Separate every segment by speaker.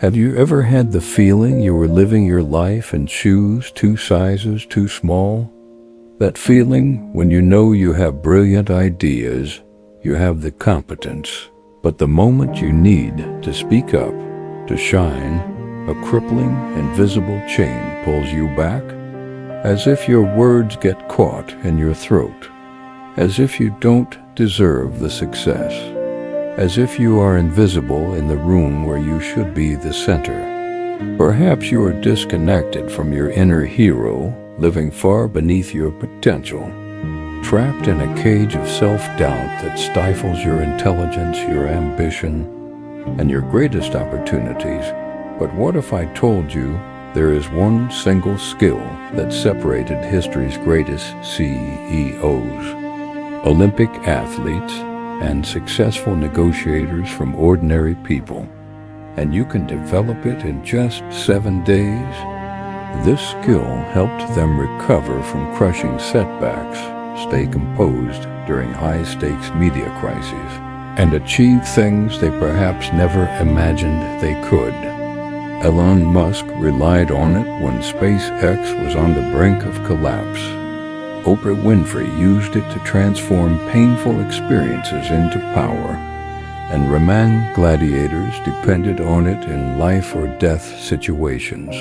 Speaker 1: Have you ever had the feeling you were living your life in shoes 2 sizes too small? That feeling when you know you have brilliant ideas, you have the competence, but the moment you need to speak up, to shine, a crippling, invisible chain pulls you back, as if your words get caught in your throat, as if you don't deserve the success, as if you are invisible in the room where you should be the center. Perhaps you are disconnected from your inner hero, living far beneath your potential, trapped in a cage of self-doubt that stifles your intelligence, your ambition, and your greatest opportunities. But what if I told you there is one single skill that separated history's greatest CEOs, Olympic athletes, and successful negotiators from ordinary people, and you can develop it in just 7 days? This skill helped them recover from crushing setbacks, stay composed during high-stakes media crises, and achieve things they perhaps never imagined they could. Elon Musk relied on it when SpaceX was on the brink of collapse. Oprah Winfrey used it to transform painful experiences into power, and Roman gladiators depended on it in life-or-death situations.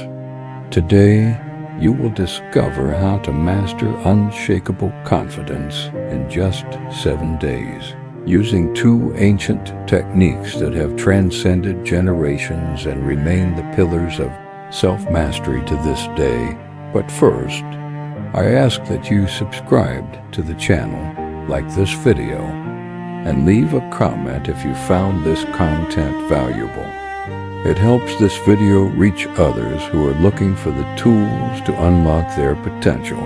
Speaker 1: Today, you will discover how to master unshakable confidence in just 7 days, using 2 ancient techniques that have transcended generations and remain the pillars of self-mastery to this day. But first, I ask that you subscribe to the channel, like this video, and leave a comment if you found this content valuable. It helps this video reach others who are looking for the tools to unlock their potential.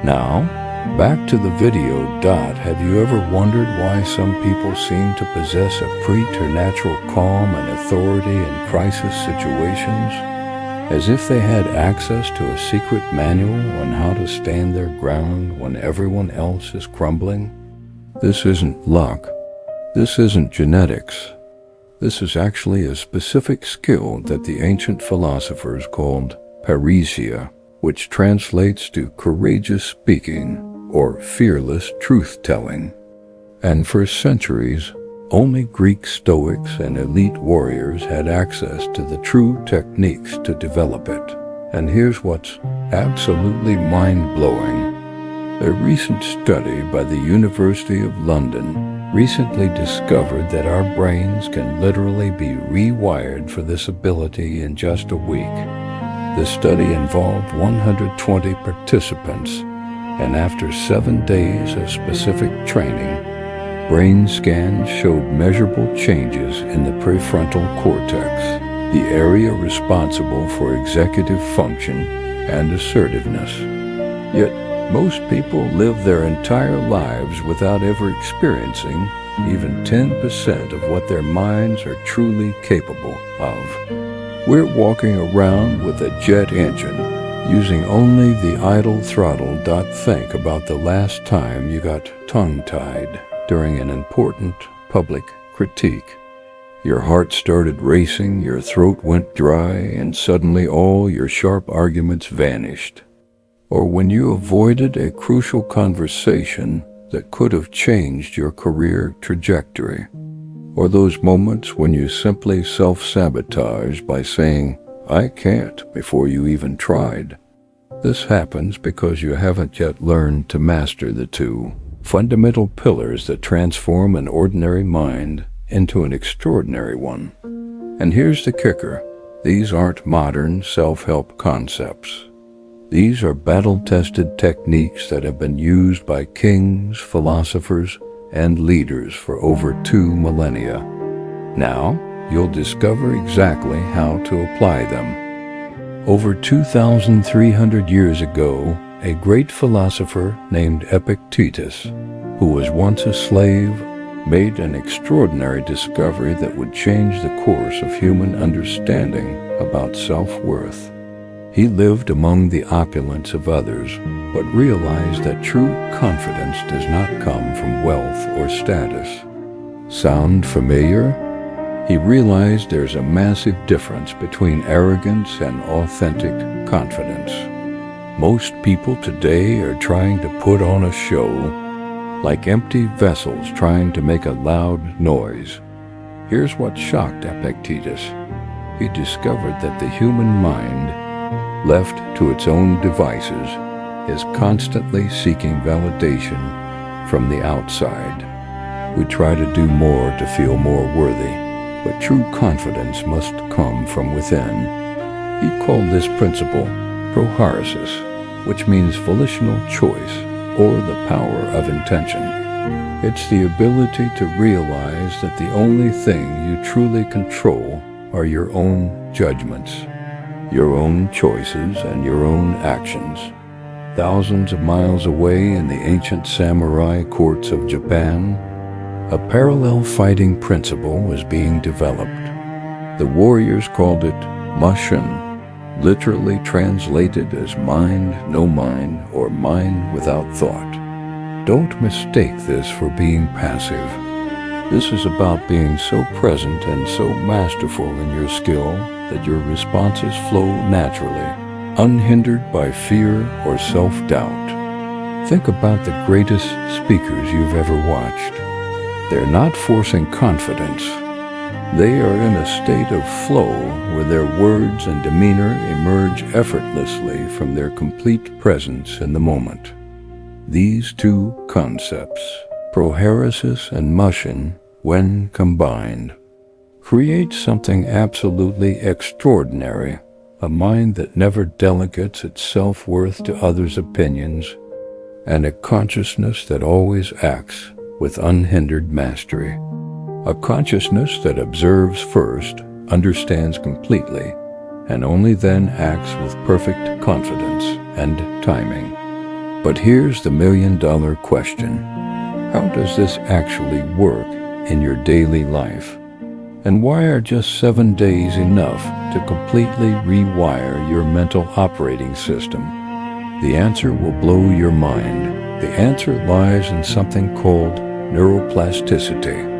Speaker 1: Now, back to the video. Have you ever wondered why some people seem to possess a preternatural calm and authority in crisis situations? As if they had access to a secret manual on how to stand their ground when everyone else is crumbling? This isn't luck. This isn't genetics. This is actually a specific skill that the ancient philosophers called parrhesia, which translates to courageous speaking or fearless truth-telling. And for centuries, only Greek Stoics and elite warriors had access to the true techniques to develop it. And here's what's absolutely mind-blowing. A recent study by the University of London recently discovered that our brains can literally be rewired for this ability in just a week. The study involved 120 participants, and after 7 days of specific training, brain scans showed measurable changes in the prefrontal cortex, the area responsible for executive function and assertiveness. Yet, most people live their entire lives without ever experiencing even 10% of what their minds are truly capable of. We're walking around with a jet engine, using only the idle throttle. Think about the last time you got tongue-tied during an important public critique. Your heart started racing, your throat went dry, and suddenly all your sharp arguments vanished. Or when you avoided a crucial conversation that could have changed your career trajectory. Or those moments when you simply self-sabotage by saying, "I can't," before you even tried. This happens because you haven't yet learned to master the 2 fundamental pillars that transform an ordinary mind into an extraordinary one. And here's the kicker. These aren't modern self-help concepts. These are battle-tested techniques that have been used by kings, philosophers, and leaders for over 2 millennia. Now, you'll discover exactly how to apply them. Over 2,300 years ago, a great philosopher named Epictetus, who was once a slave, made an extraordinary discovery that would change the course of human understanding about self-worth. He lived among the opulence of others, but realized that true confidence does not come from wealth or status. Sound familiar? He realized there's a massive difference between arrogance and authentic confidence. Most people today are trying to put on a show, like empty vessels trying to make a loud noise. Here's what shocked Epictetus. He discovered that the human mind, left to its own devices, is constantly seeking validation from the outside. We try to do more to feel more worthy, but true confidence must come from within. He called this principle Prohairesis, which means volitional choice, or the power of intention. It's the ability to realize that the only thing you truly control are your own judgments, your own choices, and your own actions. Thousands of miles away in the ancient samurai courts of Japan, a parallel fighting principle was being developed. The warriors called it Mushin, literally translated as mind, no mind, or mind without thought. Don't mistake this for being passive. This is about being so present and so masterful in your skill that your responses flow naturally, unhindered by fear or self-doubt. Think about the greatest speakers you've ever watched. They're not forcing confidence. They are in a state of flow where their words and demeanor emerge effortlessly from their complete presence in the moment. These two concepts, Prohairesis and Mushin, when combined, create something absolutely extraordinary, a mind that never delegates its self-worth to others' opinions, and a consciousness that always acts with unhindered mastery. A consciousness that observes first, understands completely, and only then acts with perfect confidence and timing. But here's the million-dollar question. How does this actually work in your daily life? And why are just 7 days enough to completely rewire your mental operating system? The answer will blow your mind. The answer lies in something called neuroplasticity.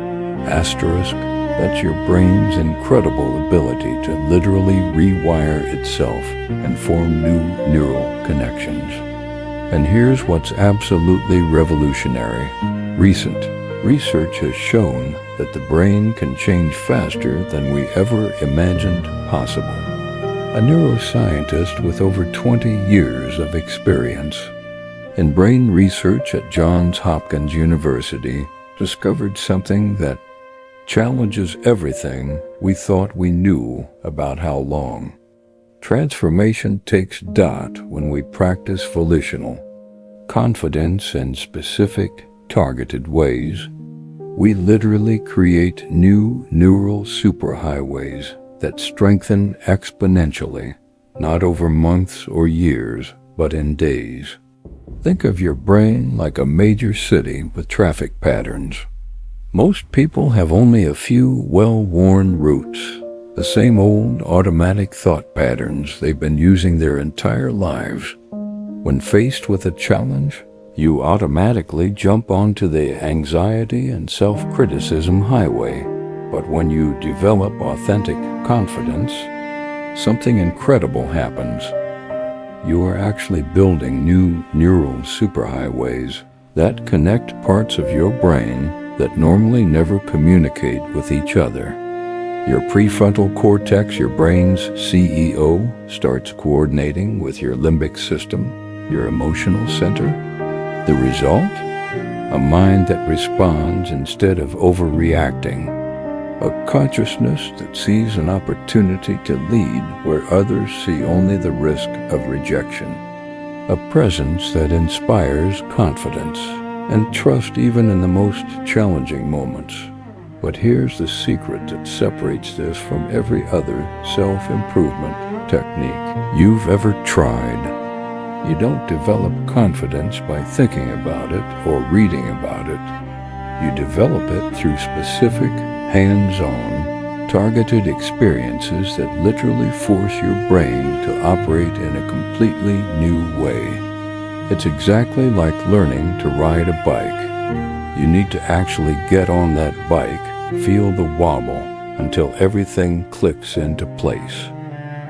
Speaker 1: Asterisk, that's your brain's incredible ability to literally rewire itself and form new neural connections. And here's what's absolutely revolutionary. Recent research has shown that the brain can change faster than we ever imagined possible. A neuroscientist with over 20 years of experience in brain research at Johns Hopkins University discovered something that challenges everything we thought we knew about how long. Transformation takes dot when we practice volitional confidence in specific, targeted ways. We literally create new neural superhighways that strengthen exponentially, not over months or years, but in days. Think of your brain like a major city with traffic patterns. Most people have only a few well-worn routes, the same old automatic thought patterns they've been using their entire lives. When faced with a challenge, you automatically jump onto the anxiety and self-criticism highway. But when you develop authentic confidence, something incredible happens. You are actually building new neural superhighways that connect parts of your brain that normally never communicate with each other. Your prefrontal cortex, your brain's CEO, starts coordinating with your limbic system, your emotional center. The result? A mind that responds instead of overreacting. A consciousness that sees an opportunity to lead where others see only the risk of rejection. A presence that inspires confidence and trust even in the most challenging moments. But here's the secret that separates this from every other self-improvement technique you've ever tried. You don't develop confidence by thinking about it or reading about it. You develop it through specific, hands-on, targeted experiences that literally force your brain to operate in a completely new way. It's exactly like learning to ride a bike. You need to actually get on that bike, feel the wobble, until everything clicks into place.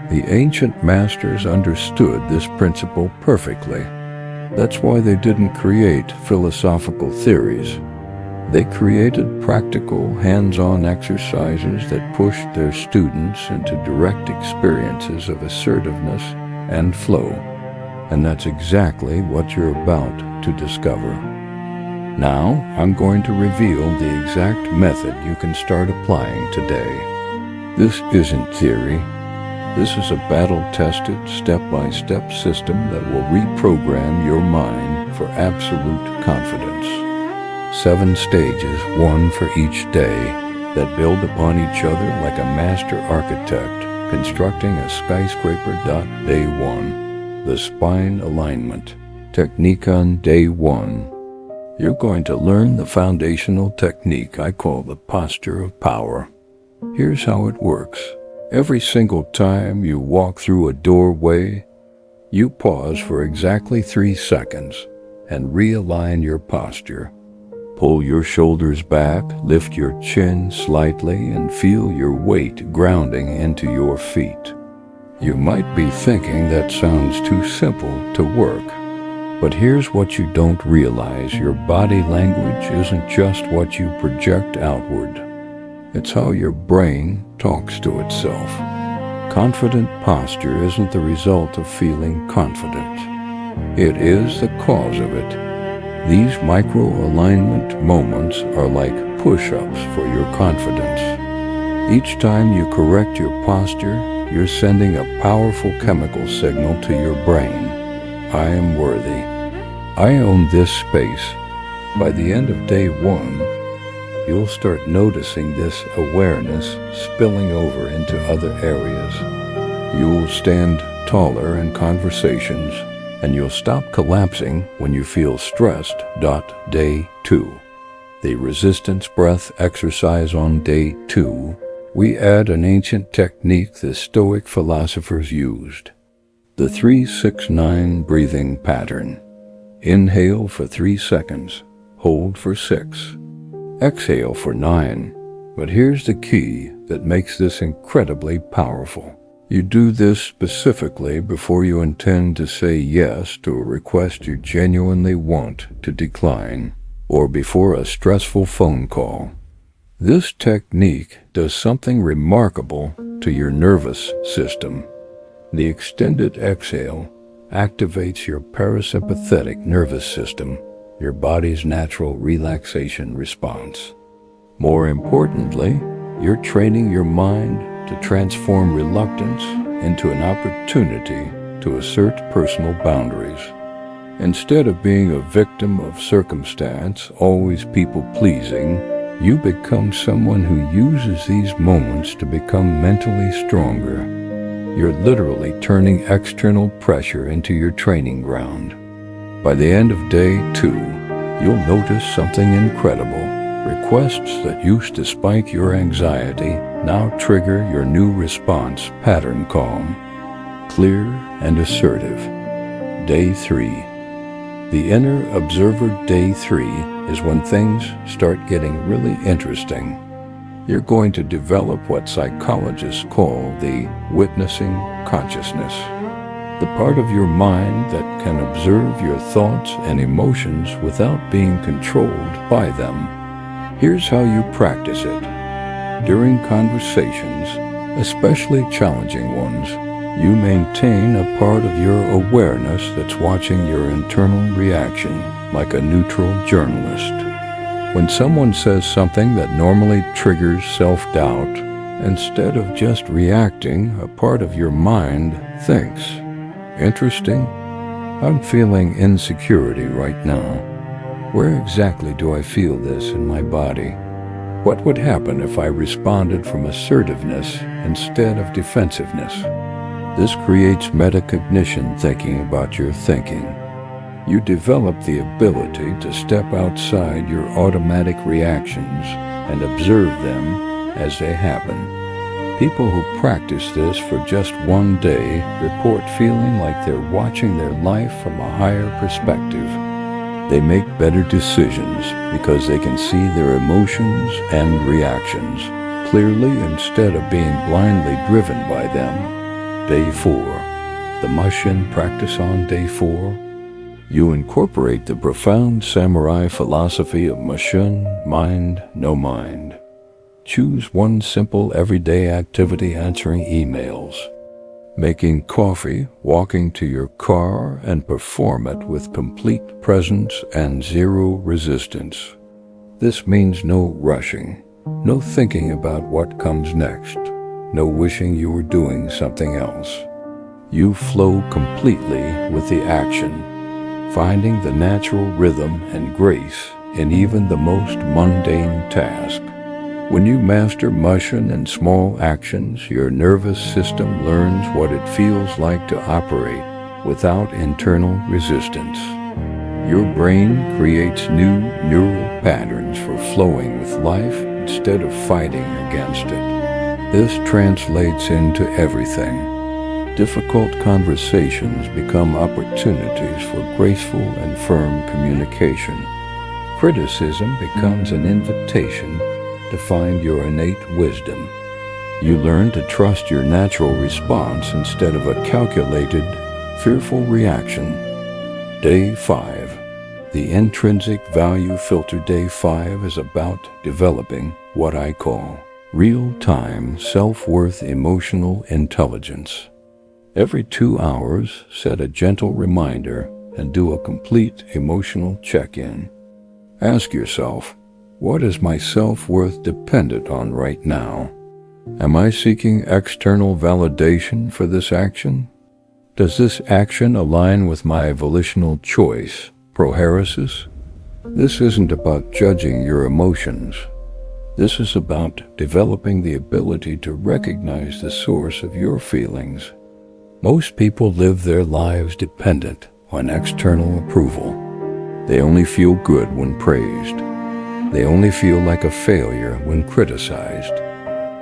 Speaker 1: The ancient masters understood this principle perfectly. That's why they didn't create philosophical theories. They created practical, hands-on exercises that pushed their students into direct experiences of assertiveness and flow. And that's exactly what you're about to discover. Now, I'm going to reveal the exact method you can start applying today. This isn't theory. This is a battle-tested, step-by-step system that will reprogram your mind for absolute confidence. 7 stages, one for each day, that build upon each other like a master architect constructing a skyscraper. Day 1. The spine alignment. Technique on day 1. You're going to learn the foundational technique I call the posture of power. Here's how it works. Every single time you walk through a doorway, you pause for exactly 3 seconds and realign your posture. Pull your shoulders back, lift your chin slightly, and feel your weight grounding into your feet. You might be thinking that sounds too simple to work. But here's what you don't realize. Your body language isn't just what you project outward. It's how your brain talks to itself. Confident posture isn't the result of feeling confident. It is the cause of it. These micro-alignment moments are like push-ups for your confidence. Each time you correct your posture, you're sending a powerful chemical signal to your brain. I am worthy. I own this space. By the end of day 1, you'll start noticing this awareness spilling over into other areas. You'll stand taller in conversations, and you'll stop collapsing when you feel stressed. Day 2. The resistance breath exercise on day 2. We add an ancient technique the Stoic philosophers used. The 3-6-9 breathing pattern. Inhale for 3 seconds, hold for 6, exhale for 9. But here's the key that makes this incredibly powerful. You do this specifically before you intend to say yes to a request you genuinely want to decline, or before a stressful phone call. This technique does something remarkable to your nervous system. The extended exhale activates your parasympathetic nervous system, your body's natural relaxation response. More importantly, you're training your mind to transform reluctance into an opportunity to assert personal boundaries. Instead of being a victim of circumstance, always people-pleasing, you become someone who uses these moments to become mentally stronger. You're literally turning external pressure into your training ground. By the end of day 2, you'll notice something incredible. Requests that used to spike your anxiety now trigger your new response pattern: calm, clear, and assertive. Day 3. The inner observer. Day 3 is when things start getting really interesting. You're going to develop what psychologists call the witnessing consciousness, the part of your mind that can observe your thoughts and emotions without being controlled by them. Here's how you practice it. During conversations, especially challenging ones, you maintain a part of your awareness that's watching your internal reaction, like a neutral journalist. When someone says something that normally triggers self-doubt, instead of just reacting, a part of your mind thinks, "Interesting. I'm feeling insecurity right now. Where exactly do I feel this in my body? What would happen if I responded from assertiveness instead of defensiveness?" This creates metacognition, thinking about your thinking. You develop the ability to step outside your automatic reactions and observe them as they happen. People who practice this for just one day report feeling like they're watching their life from a higher perspective. They make better decisions because they can see their emotions and reactions clearly instead of being blindly driven by them. Day 4. The Mushin practice on day 4. You incorporate the profound samurai philosophy of Mushin, mind, no mind. Choose one simple everyday activity: answering emails, making coffee, walking to your car, and perform it with complete presence and zero resistance. This means no rushing, no thinking about what comes next, no wishing you were doing something else. You flow completely with the action, finding the natural rhythm and grace in even the most mundane task. When you master Mushin and small actions, your nervous system learns what it feels like to operate without internal resistance. Your brain creates new neural patterns for flowing with life instead of fighting against it. This translates into everything. Difficult conversations become opportunities for graceful and firm communication. Criticism becomes an invitation to find your innate wisdom. You learn to trust your natural response instead of a calculated, fearful reaction. Day 5. The intrinsic value filter. Day 5 is about developing what I call real-time self-worth emotional intelligence. Every 2 hours, set a gentle reminder and do a complete emotional check-in. Ask yourself, what is my self-worth dependent on right now? Am I seeking external validation for this action? Does this action align with my volitional choice, Prohairesis? This isn't about judging your emotions. This is about developing the ability to recognize the source of your feelings. Most people live their lives dependent on external approval. They only feel good when praised. They only feel like a failure when criticized.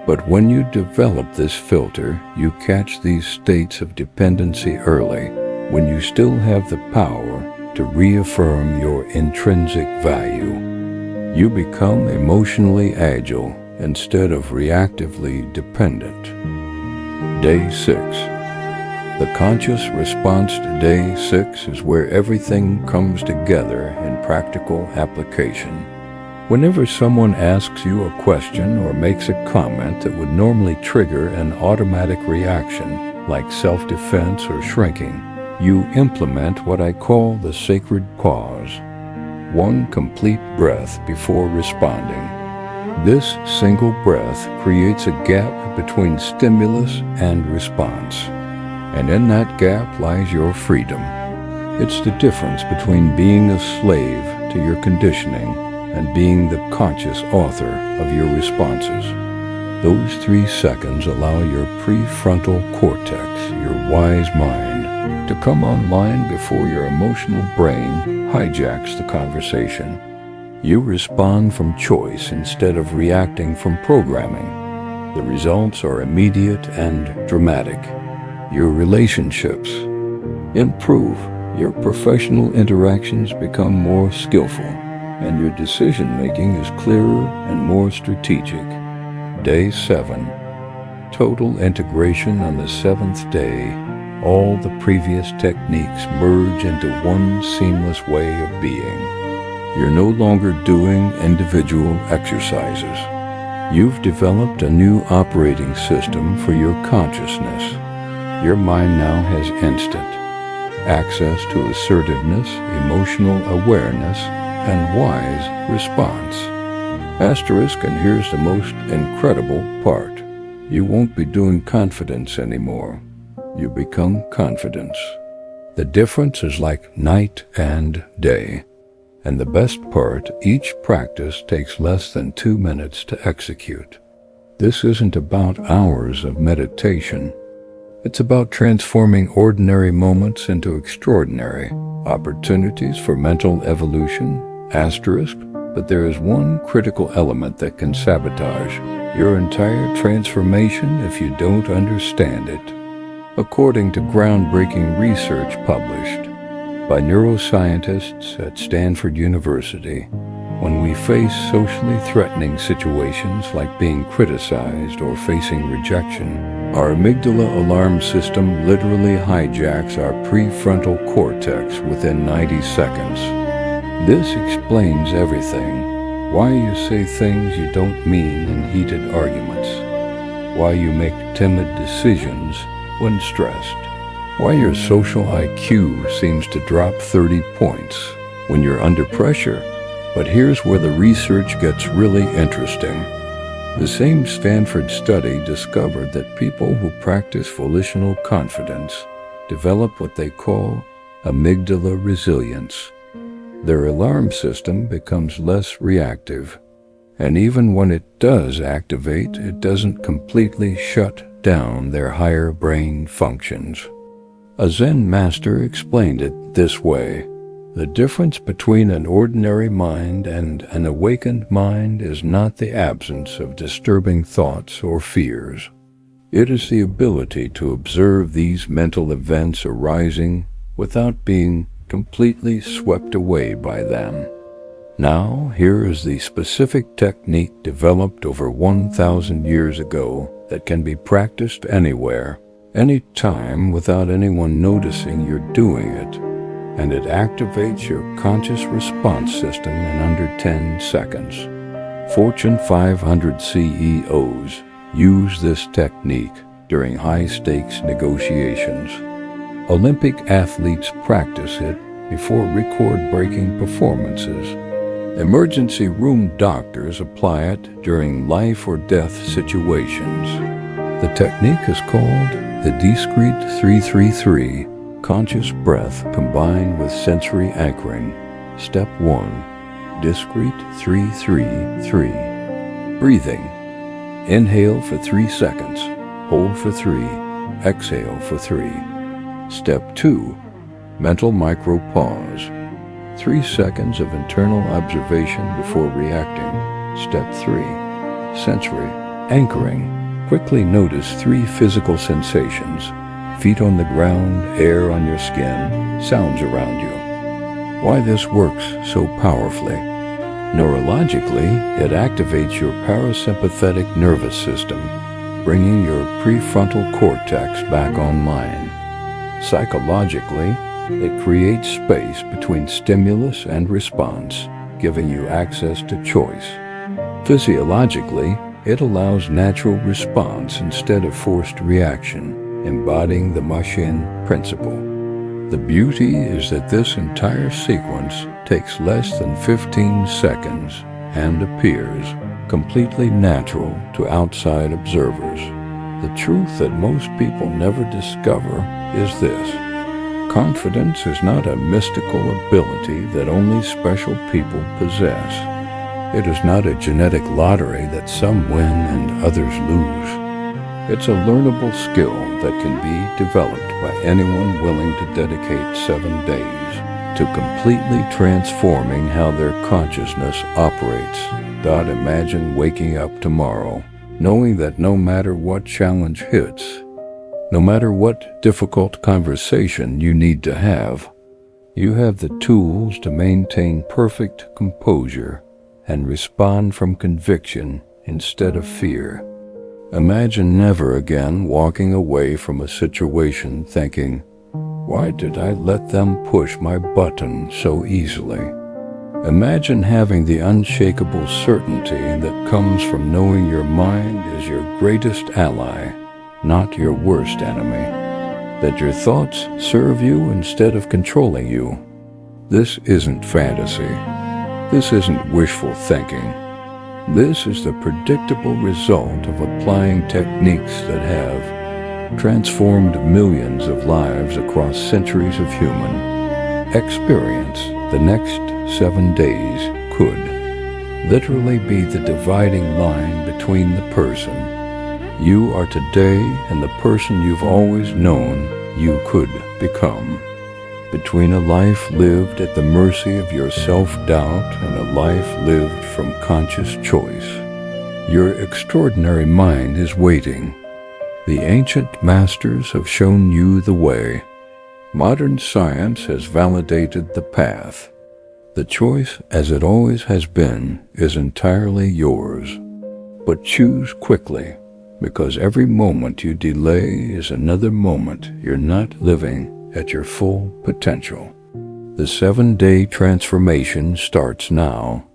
Speaker 1: But when you develop this filter, you catch these states of dependency early, when you still have the power to reaffirm your intrinsic value. You become emotionally agile instead of reactively dependent. Day 6. The conscious response to day 6 is where everything comes together in practical application. Whenever someone asks you a question or makes a comment that would normally trigger an automatic reaction, like self-defense or shrinking, you implement what I call the sacred pause. One complete breath before responding. This single breath creates a gap between stimulus and response. And in that gap lies your freedom. It's the difference between being a slave to your conditioning and being the conscious author of your responses. Those 3 seconds allow your prefrontal cortex, your wise mind, to come online before your emotional brain hijacks the conversation. You respond from choice instead of reacting from programming. The results are immediate and dramatic. Your relationships improve, your professional interactions become more skillful, and your decision-making is clearer and more strategic. Day 7. Total integration. On the 7th day, all the previous techniques merge into one seamless way of being. You're no longer doing individual exercises. You've developed a new operating system for your consciousness. Your mind now has instant access to assertiveness, emotional awareness, and wise response. Asterisk, and here's the most incredible part. You won't be doing confidence anymore. You become confidence. The difference is like night and day. And the best part, each practice takes less than 2 minutes to execute. This isn't about hours of meditation. It's about transforming ordinary moments into extraordinary opportunities for mental evolution. Asterisk, but there is one critical element that can sabotage your entire transformation if you don't understand it. According to groundbreaking research published by neuroscientists at Stanford University, When we face socially threatening situations like being criticized or facing rejection, our amygdala alarm system literally hijacks our prefrontal cortex within 90 seconds. This explains everything. Why you say things you don't mean in heated arguments. Why you make timid decisions when stressed. Why your social IQ seems to drop 30 points when you're under pressure. But here's where the research gets really interesting. The same Stanford study discovered that people who practice volitional confidence develop what they call amygdala resilience. Their alarm system becomes less reactive, and even when it does activate, it doesn't completely shut down their higher brain functions. A Zen master explained it this way: the difference between an ordinary mind and an awakened mind is not the absence of disturbing thoughts or fears. It is the ability to observe these mental events arising without being completely swept away by them. Now, here is the specific technique developed over 1,000 years ago that can be practiced anywhere, anytime, without anyone noticing you're doing it, and it activates your conscious response system in under 10 seconds. Fortune 500 CEOs use this technique during high-stakes negotiations. Olympic athletes practice it before record-breaking performances. Emergency room doctors apply it during life-or-death situations. The technique is called the Discrete 333, conscious breath combined with sensory anchoring. Step 1. Discrete 333. Breathing. Inhale for 3 seconds. Hold for 3. Exhale for 3. Step 2. Mental micro-pause. 3 seconds of internal observation before reacting. Step 3. Sensory anchoring. Quickly notice 3 physical sensations: feet on the ground, air on your skin, sounds around you. Why this works so powerfully? Neurologically, it activates your parasympathetic nervous system, bringing your prefrontal cortex back online. Psychologically, it creates space between stimulus and response, giving you access to choice. Physiologically, it allows natural response instead of forced reaction, embodying the Mushin principle. The beauty is that this entire sequence takes less than 15 seconds and appears completely natural to outside observers. The truth that most people never discover is this: confidence is not a mystical ability that only special people possess. It is not a genetic lottery that some win and others lose. It's a learnable skill that can be developed by anyone willing to dedicate 7 days to completely transforming how their consciousness operates. Imagine waking up tomorrow knowing that no matter what challenge hits, no matter what difficult conversation you need to have, you have the tools to maintain perfect composure and respond from conviction instead of fear. Imagine never again walking away from a situation thinking, "Why did I let them push my button so easily?" Imagine having the unshakable certainty that comes from knowing your mind is your greatest ally, not your worst enemy. That your thoughts serve you instead of controlling you. This isn't fantasy. This isn't wishful thinking. This is the predictable result of applying techniques that have transformed millions of lives across centuries of human experience. The next 7 days could literally be the dividing line between the person you are today and the person you've always known you could become. Between a life lived at the mercy of your self-doubt and a life lived from conscious choice. Your extraordinary mind is waiting. The ancient masters have shown you the way. Modern science has validated the path. The choice, as it always has been, is entirely yours. But choose quickly, because every moment you delay is another moment you're not living at your full potential. The 7-day transformation starts now.